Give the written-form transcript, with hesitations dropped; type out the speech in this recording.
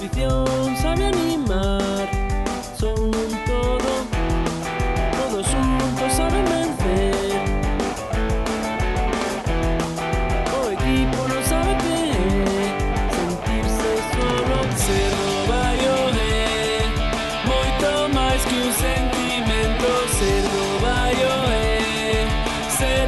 competición sabe animar. Son un todo, todos juntos saben vencer. O equipo non sabe que é sentirse solo. Ser do Baio é moito máis que un sentimento. Ser do Baio é ser